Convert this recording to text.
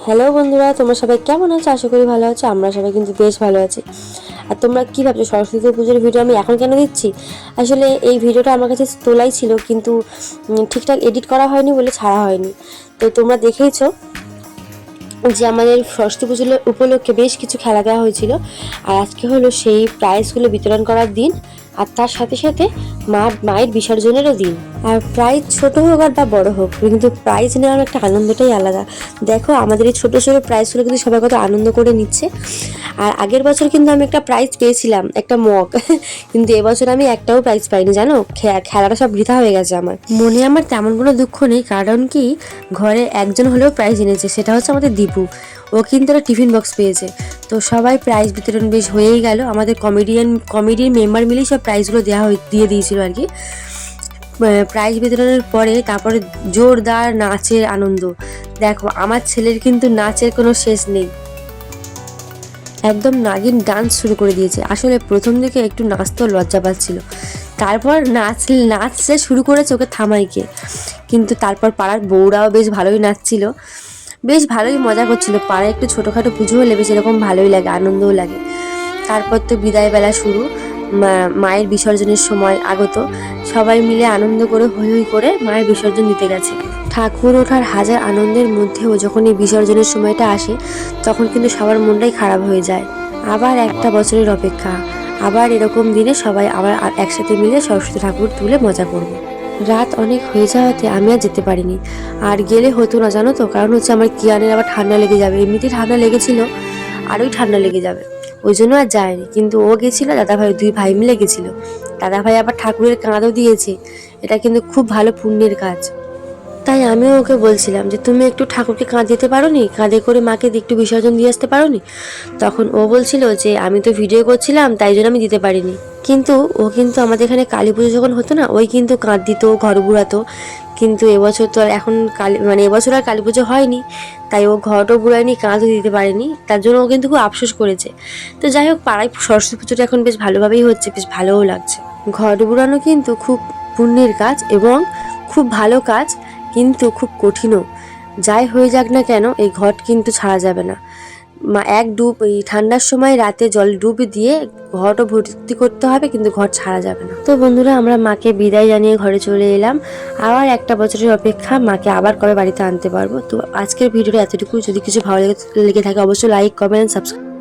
Hello বন্ধুরা, তোমরা সবাই কেমন আছো? আশা করি ভালো আছো। আমরা সবাই কিন্তু বেশ ভালো আছি। আর তোমরা কী ভাবছো সরস্বতী পুজোর ভিডিও আমি এখন কেন দিচ্ছি? আসলে এই ভিডিওটা আমার কাছে তোলাই ছিল, কিন্তু ঠিকঠাক এডিট করা হয়নি বলে ছাড়া হয়নি। তো তোমরা দেখেইছো যে আমাদের সরস্বতী পুজো উপলক্ষে বেশ কিছু খেলা দেওয়া হয়েছিল। আর আজকে হলো সেই প্রাইজগুলো বিতরণ করার দিন, আর তার সাথে সাথে মায়ের বিসর্জনেরও দিন। আর প্রাইজ ছোট হোক আর বা বড় হোক, কিন্তু প্রাইজ নেওয়ার একটা আনন্দটাই আলাদা। দেখো আমাদের এই ছোটো ছোটো প্রাইজগুলো কিন্তু সবাই কত আনন্দ করে নিচ্ছে। আর আগের বছর কিন্তু আমি একটা প্রাইজ পেয়েছিলাম, একটা মগ কিন্তু এবছর আমি একটাও প্রাইজ পাইনি, জানো। খেলাটা সব বৃথা হয়ে গেছে। আমার মনে তেমন কোনো দুঃখ নেই, কারণ কি ঘরে একজন হলেও প্রাইজ এনেছে, সেটা হচ্ছে আমাদের দীপু। ও কিন্তু একটা টিফিন বক্স পেয়েছে। তো সবাই প্রাইজ বিতরণ বেশ হয়েই গেল। আমাদের কমিটির মেম্বার মিলেই সব প্রাইজগুলো দিয়ে দিয়েছিল আর কি। প্রাইজ বিতরণের পরে তারপরে জোরদার নাচের আনন্দ। দেখো আমার ছেলের কিন্তু নাচের কোনো শেষ নেই, একদম নাগিন ডান্স শুরু করে দিয়েছে। আসলে প্রথম দিকে একটু নাচতেও লজ্জা পাচ্ছিল, তারপর নাচতে শুরু করেছে, ওকে থামাইকে। কিন্তু তারপর পাড়ার বউরাও বেশ ভালোই নাচছিল, বেশ ভালোই মজা করছিল। পাড়ায় একটু ছোটোখাটো পুজো হলে বেশ এরকম ভালোই লাগে, আনন্দও লাগে। তারপর তো বিদায়বেলা শুরু, মায়ের বিসর্জনের সময় আগত। সবাই মিলে আনন্দ করে হৈ হৈ করে মায়ের বিসর্জন দিতে গেছে। ঠাকুর ওঠার হাজার আনন্দের মধ্যেও যখন এই বিসর্জনের সময়টা আসে, তখন কিন্তু সবার মনটাই খারাপ হয়ে যায়। আবার একটা বছরের অপেক্ষা, আবার এরকম দিনে সবাই আবার একসাথে মিলে সরস্বতী ঠাকুর তুলে মজা করব। রাত অনেক হয়ে যাওয়াতে আমি আর যেতে পারিনি, আর গেলে হতো না জানো তো। কারণ হচ্ছে আমার কিয়ানের আবার ঠান্ডা লেগে যাবে, এমনিতেই ঠান্ডা লেগেছিল, আরোই ঠান্ডা লেগে যাবে, ওই জন্য আর যায়নি। কিন্তু ও গেছিল, দাদাভাই, দুই ভাই মিলে গেছিল। দাদাভাই আবার ঠাকুরের কাঁদও দিয়েছে, এটা কিন্তু খুব ভালো পুণ্যের কাজ। তাই আমিও ওকে বলছিলাম যে তুমি একটু ঠাকুরকে কাঁধ দিতে পারো নি, কাঁধে করে মাকে একটু বিসর্জন দিয়ে আসতে পারো নি। তখন ও বলছিল যে আমি তো ভিডিও করছিলাম, তাই জন্য আমি দিতে পারিনি। কিন্তু ও কিন্তু আমাদের এখানে কালী পুজো যখন হতো না, ওই কিন্তু কাঁধ দিত, ঘর বুড়াতো। কিন্তু এবছর তো আর এখন এবছর আর কালী পুজো হয়নি, তাই ও ঘরও বুড়ায়নি, কাঁধও দিতে পারেনি। তার জন্য ও কিন্তু খুব আফসোস করেছে। তো যাই হোক, পাড়ায় সরস্বতী পুজোটা এখন বেশ ভালোভাবেই হচ্ছে, বেশ ভালোও লাগছে। ঘর বুড়ানো কিন্তু খুব পুণ্যের কাজ এবং খুব ভালো কাজ, কিন্তু খুব কঠিনও। যাই হয়ে যাক না কেন, এই ঘট কিন্তু ছাড়া যাবে না। এক ডুব, এই ঠান্ডার সময় রাতে জল ডুব দিয়ে ঘটও ভর্তি করতে হবে, কিন্তু ঘট ছাড়া যাবে না। তো বন্ধুরা, আমরা মাকে বিদায় জানিয়ে ঘরে চলে এলাম। আবার একটা বছরের অপেক্ষা, মাকে আবার কবে বাড়িতে আনতে পারবো। তো আজকের ভিডিওটা এতটুকু। যদি কিছু ভালো লেগে থাকে অবশ্যই লাইক, কমেন্ট, সাবস্ক্রাইব।